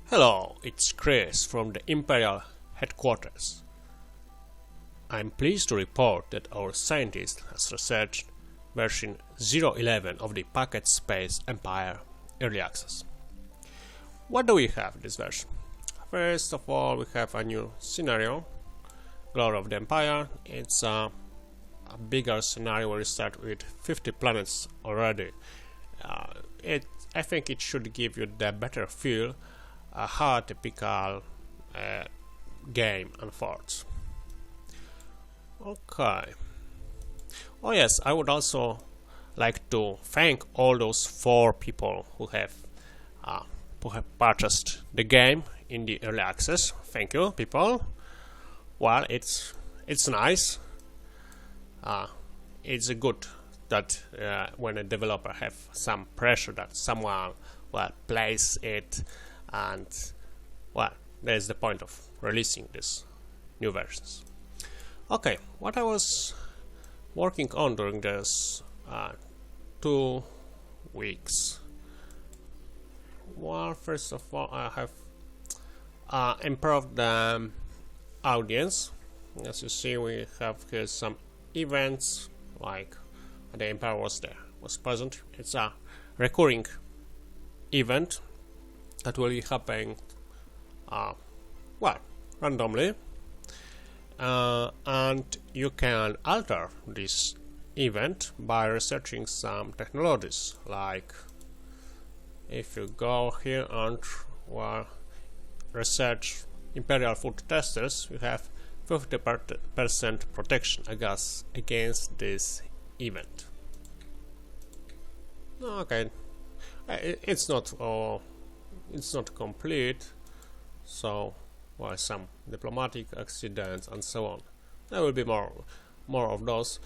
Hello, it's Chris from the Imperial headquarters. I'm pleased to report that our scientist has researched version 0.11 of the PocketSpaceEmpire early access. What do we have in this version? First of all, we have a new scenario, Glory of the Empire. It's a bigger scenario where we start with 50 planets already. I think it should give you the better feel how a typical game unfolds. Okay. Oh yes, I would also like to thank all those 4 people who have purchased the game in the early access. Thank you, people. Well, it's nice. It's good that when a developer have some pressure that someone plays it, and there's the point of releasing these new versions. Okay, what I was working on during this 2 weeks. Well, first of all, I have improved the audience. As you see, we have here some events like the Empire was present. It's a recurring event that will be happening randomly, and you can alter this event by researching some technologies. Like if you go here and research Imperial food testers, you have 50% protection against this event. Okay, it's not complete, so some diplomatic accidents and so on. There will be more of those.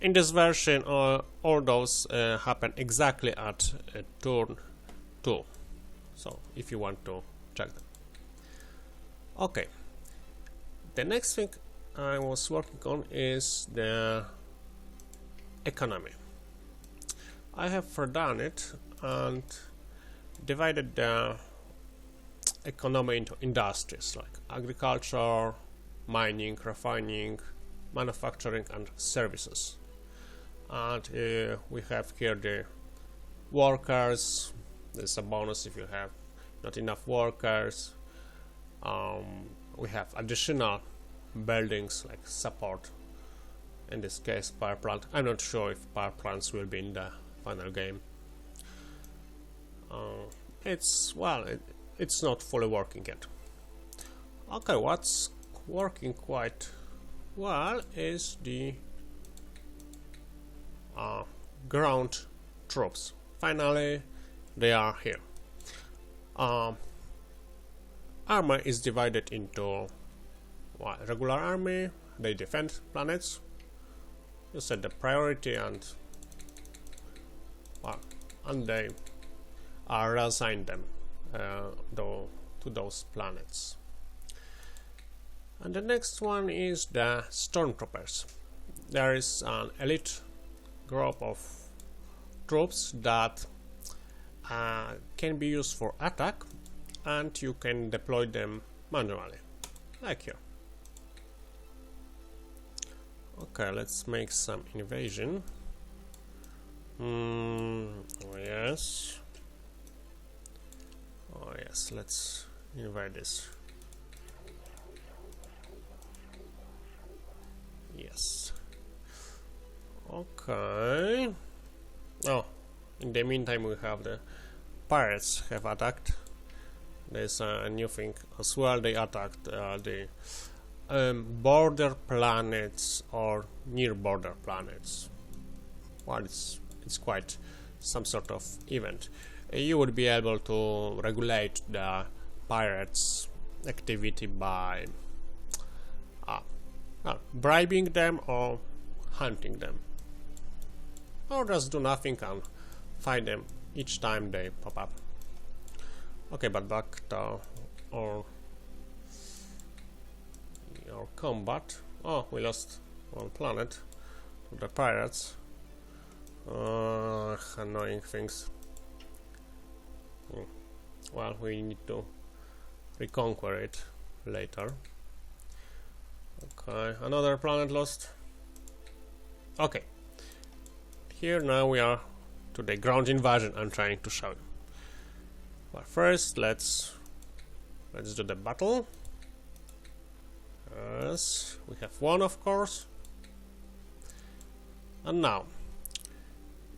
In this version, all those happen exactly at turn 2. So if you want to check them. Okay. The next thing I was working on is the economy. I have redone it and divided the economy into industries like agriculture, mining, refining, manufacturing, and services. And we have here the workers. There's a bonus if you have not enough workers. We have additional buildings like support, in this case power plant. I'm not sure if power plants will be in the final game. It's not fully working yet. Okay, what's working quite well is the ground troops. Finally, they are here. Army is divided into regular army. They defend planets. You set the priority and they are assigned them to those planets. And the next one is the stormtroopers. There is an elite group of troops that can be used for attack, and you can deploy them manually, like here. Okay, let's make some invasion. Yes, let's invade this. Yes. Okay. In the meantime, we have the pirates have attacked. There's a new thing as well. They attacked the border planets or near border planets. It's quite some sort of event. You would be able to regulate the pirates' activity by bribing them or hunting them, or just do nothing and find them each time they pop up. Okay, but back to our combat. We lost one planet to the pirates. Annoying things. Well, we need to reconquer it later. Okay, another planet lost. Okay, here now we are to the ground invasion I'm trying to show you. But first let's do the battle. Yes, we have one, of course. And now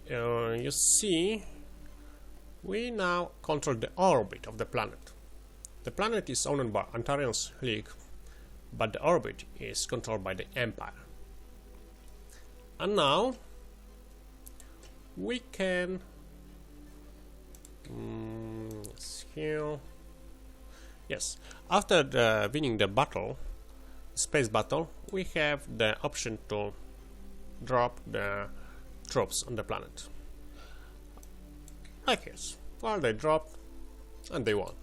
you see we now control the orbit of the planet. The planet is owned by Antarian's League, but the orbit is controlled by the Empire. And now we can here. Yes, after winning the battle, space battle, we have the option to drop the troops on the planet. Like this. Well, they dropped and they won.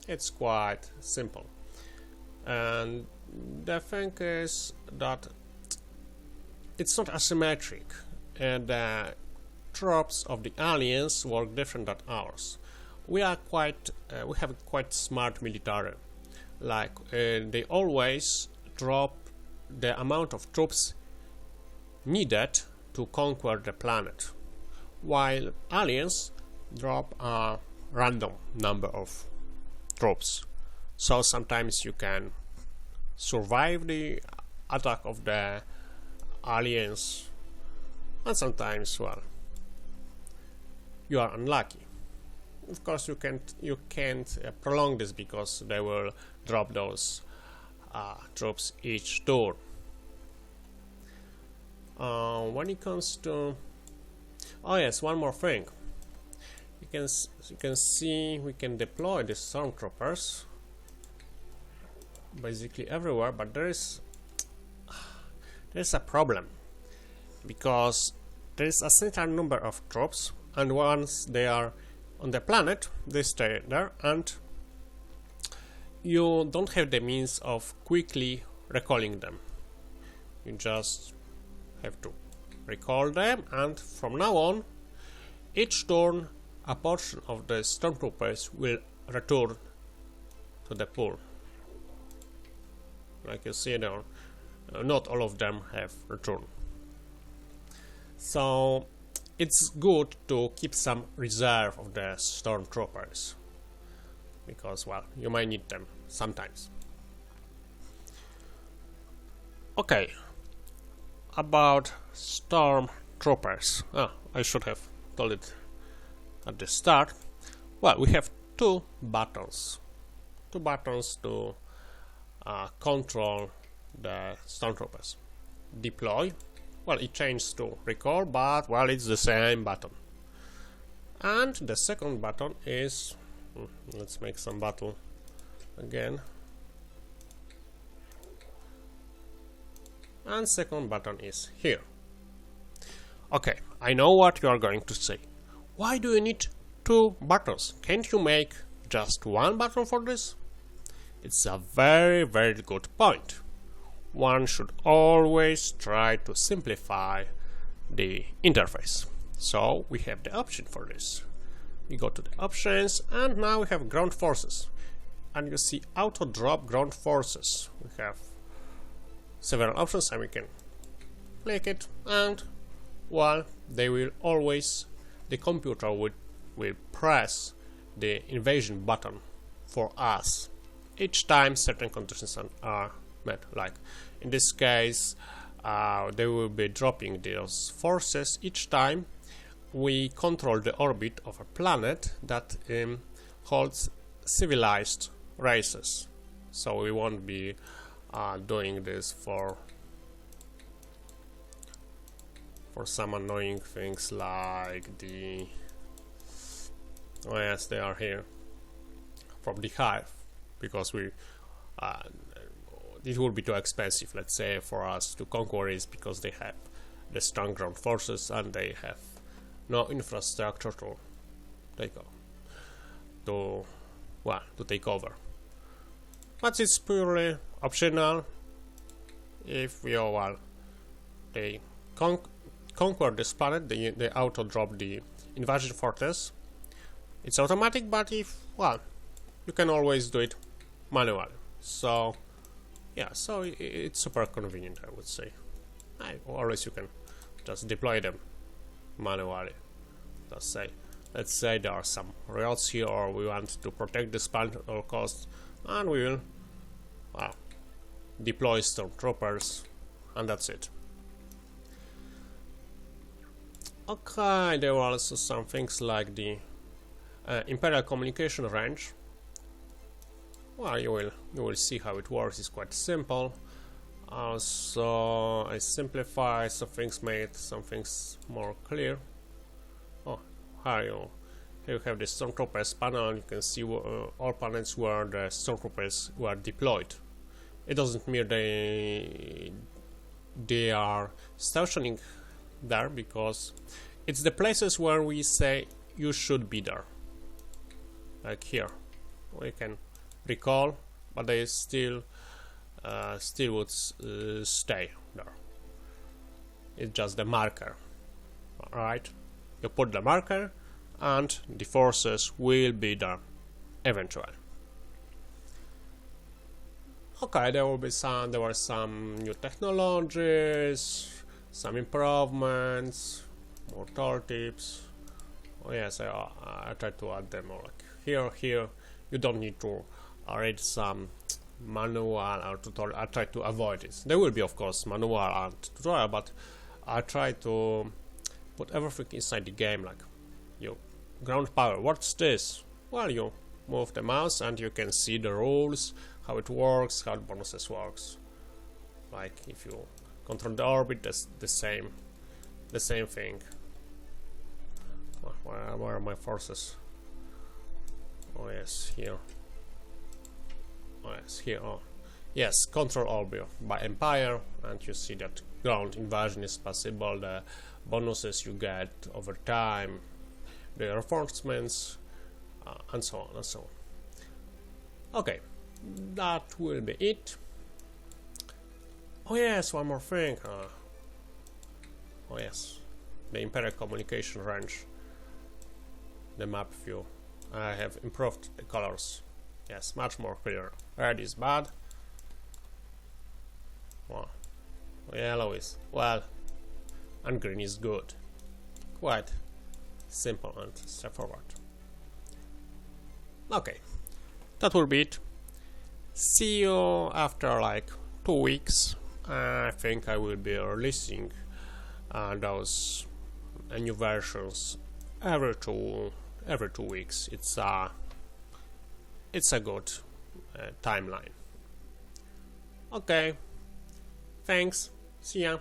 It's quite simple. And the thing is that it's not asymmetric, and the troops of the aliens work different than ours. We have quite smart military. Like they always drop the amount of troops needed to conquer the planet, while aliens drop a random number of troops. So sometimes you can survive the attack of the aliens, and sometimes, well, you are unlucky. Of course, you can't prolong this because they will drop those troops each turn. When it comes to, oh yes, one more thing. You can see we can deploy the stormtroopers basically everywhere, but there's a problem, because there is a certain number of troops, and once they are on the planet they stay there, and you don't have the means of quickly recalling them. You just have to recall them, and from now on each turn a portion of the stormtroopers will return to the pool. Like you see there, not all of them have returned. So it's good to keep some reserve of the stormtroopers, because, well, you might need them sometimes. Okay, about stormtroopers. I should have told it at the start. Well, we have two buttons to control the stormtroopers. Deploy, well, it changed to recall, but, well, it's the same button. And the second button is, let's make some battle again. And second button is here. Okay, I know what you are going to say. Why do you need two buttons? Can't you make just one button for this? It's a very, very good point. One should always try to simplify the interface. So we have the option for this. We go to the options, and now we have ground forces. And you see auto drop ground forces. We have several options, and we can click it, and, well, they will always, the computer will press the invasion button for us each time certain conditions are met. Like in this case, they will be dropping those forces each time we control the orbit of a planet that holds civilized races. So we won't be doing this for some annoying things like the, oh yes, they are here, from the hive, because we it will be too expensive, let's say, for us to conquer it, because they have the strong ground forces and they have no infrastructure to take over. But it's purely optional. If we they conquer this planet, they auto drop the invasion fortress. It's automatic, but if, well, you can always do it manually. So yeah, so it's super convenient, I would say. Or else you can just deploy them manually. Let's say there are some rails here, or we want to protect this planet at all costs, and we will deploy stormtroopers, and that's it. Okay, there are also some things like the Imperial communication range. Well, you will see how it works. It's quite simple. Also, I simplify some things, made some things more clear. Oh, here you have the stormtroopers panel. You can see all planets where the stormtroopers were deployed. It doesn't mean they are stationing there, because it's the places where we say you should be there. Like here, we can recall, but they still would stay there. It's just the marker. Alright, you put the marker and the forces will be there eventually. Okay, there were some new technologies, some improvements, more tooltips. Oh yes, I tried to add them all. Like here you don't need to read some manual or tutorial. I try to avoid it. There will be, of course, manual and tutorial, but I try to put everything inside the game. Like, you ground power, what's this? Well, you move the mouse and you can see the rules, how it works, how the bonuses works. Like if you control the orbit, that's the same thing. Where are my forces? Oh yes, here. Oh yes, here. Oh yes, control orbit by Empire, and you see that ground invasion is possible. The bonuses you get over time, the reinforcements, and so on and so on. Okay, that will be it. Oh yes, one more thing. Oh yes, the Imperial communication range. The map view. I have improved the colors. Yes, much more clear. Red is bad. Well, yellow is well, and green is good. Quite simple and straightforward. Okay, that will be it. See you after like 2 weeks. I think I will be releasing those new versions every two weeks. It's a good timeline. Okay, thanks. See ya.